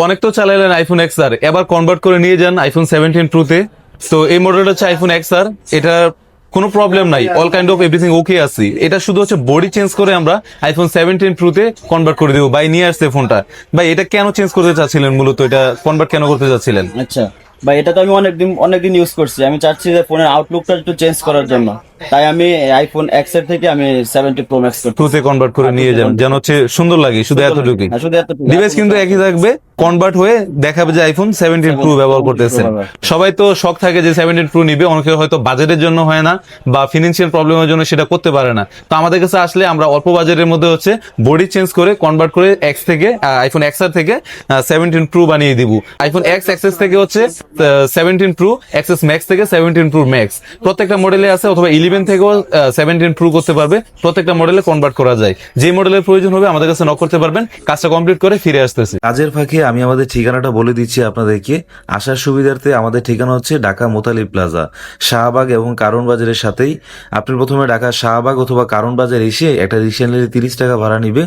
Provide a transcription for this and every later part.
অনেক তো চালাইলেন iPhone XR, এবার কনভার্ট করে নিয়ে যান আইফোন 17 প্রোতে। তো এই মডেলটা হচ্ছে আইফোন XR, এটা কোনো প্রবলেম নাই, all kind of everything okay আছে। এটা শুধু হচ্ছে বডি চেঞ্জ করে আমরা আইফোন 17 প্রোতে কনভার্ট করে দেবো। ভাই নিয়ে আসছে ফোনটা, ভাই এটা কেন চেঞ্জ করতে চাচ্ছিলেন, মূলত এটা কনভার্ট কেন করতে চাচ্ছিলেন? আচ্ছা ভাই, এটা তো আমি অনেকদিন ইউজ করছি। আমি চাচ্ছি যে ফোনের আউটলুকটা একটু চেঞ্জ করার জন্য, তাই আমি আইফোন এক্স এর থেকে আমি 70 প্রো ম্যাক্স করছি। প্রোতে কনভার্ট করে নিয়ে যান, যেন হচ্ছে সুন্দর লাগে, শুধু এতটুকুই। হ্যাঁ, শুধু এতটুকু। ডিভাইস কিন্তু একই থাকবে, কনভার্ট হয়ে দেখাবে যে আইফোন 17 প্রো ব্যবহার করতেছেন। সবাই তো শখ থাকে যে 17 প্রো নিবে, অনেকে হয়তো বাজেটের জন্য হয় না বা ফিনান্সিয়াল প্রবলেমের জন্য সেটা করতে পারে না। তো আমাদের কাছে আসলে আমরা অল্প বাজেটের মধ্যে হচ্ছে বডি চেঞ্জ করে কনভার্ট করে এক্স থেকে আইফোন XR থেকে 17 প্রো বানিয়ে দিব। আইফোন এক্সএস থেকে হচ্ছে 17 প্রো, XS ম্যাক্স থেকে 17 প্রো ম্যাক্স, প্রত্যেকটা মডেলে আছে। অথবা 11 থেকেও 17 প্রো করতে পারবে, প্রত্যেকটা মডেলে কনভার্ট করা যায়। যে মডেলের প্রয়োজন হবে আমাদের কাছে নক করতে পারবেন, কাজটা কমপ্লিট করে ফিরে আসতেছি। কাজের ফাঁকে আমি আমাদের ঠিকানাটা বলে দিচ্ছি আপনাদেরকে। আসার সুবিধার্থে আমাদের ঠিকানা হচ্ছে ঢাকা মোতালিব প্লাজা, শাহবাগ এবং কারণ বাজারের সাথেই। আপনি প্রথমে ঢাকা শাহবাগ অথবা কারণ বাজার এসে একটা রিক্সা নিলে 30 টাকা ভাড়া নিবে,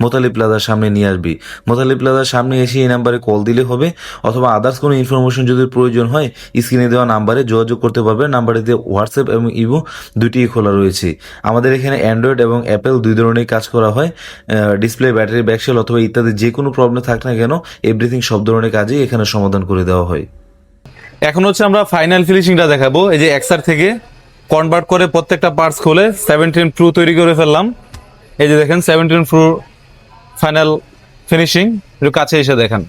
মোতালিব প্লাজার সামনে নিয়ে আসবি। মোতালিব প্লাজার সামনে এসে এই নাম্বারে কল দিলে হবে, অথবা আদার্স কোনো ইনফরমেশন যদি প্রয়োজন হয় স্ক্রিনে দেওয়া নাম্বারে যোগাযোগ করতে পারবেন। নাম্বারটিতে হোয়াটসঅ্যাপ এবং ইমো দুটিই খোলা রয়েছে। আমাদের এখানে অ্যান্ড্রয়েড এবং অ্যাপেল দুই ধরনের কাজ করা হয়। ডিসপ্লে, ব্যাটারি, ব্যাকসেল অথবা ইত্যাদি যে কোনো প্রবলেম থাক না কেন, এভরিথিং সব ধরনের কাজই এখানে সমাধান করে দেওয়া হয়। এখন হচ্ছে আমরা ফাইনাল ফিনিশিংটা দেখাবো। এই যে XR থেকে কনভার্ট করে প্রত্যেকটা পার্টস খুলে 17 প্রো তৈরি করে ফেললাম। এই যে দেখেন 17 প্রো ফাইনাল ফিনিশিং, একটু কাছে এসে দেখেন।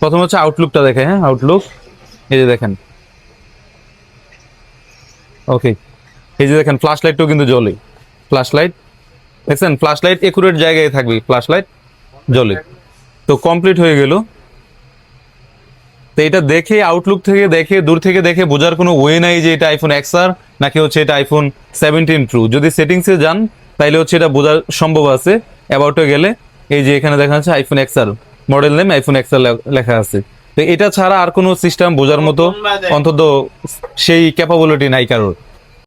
প্রথম হচ্ছে আউটলুকটা দেখে, হ্যাঁ আউটলুক এই যে দেখেন। ওকে, এই যে দেখেন ফ্ল্যাশ লাইটটাও কিন্তু জ্বলে, ফ্ল্যাশ লাইট দেখছেন, ফ্ল্যাশ লাইট একুরেট জায়গায় থাকবে, ফ্ল্যাশ লাইট জ্বলে। তো কমপ্লিট হয়ে গেল। তো এটা দেখে, আউটলুক থেকে দেখে, দূর থেকে দেখে বোঝার কোনো ওয়ে নাই যে এটা আইফোন XR নাকি হচ্ছে এটা আইফোন 17 প্রো। যদি সেটিংসে যান তাইলে হচ্ছে এটা বোঝার সম্ভব আছে। অ্যাবাউটে গেলে এই যে এখানে দেখা যাচ্ছে iPhone XR, model name iPhone XR লেখা আছে। তো এটা ছাড়া আর কোনো সিস্টেম বোঝার মতো অন্তত সেই ক্যাপাবিলিটি নাই কারোর।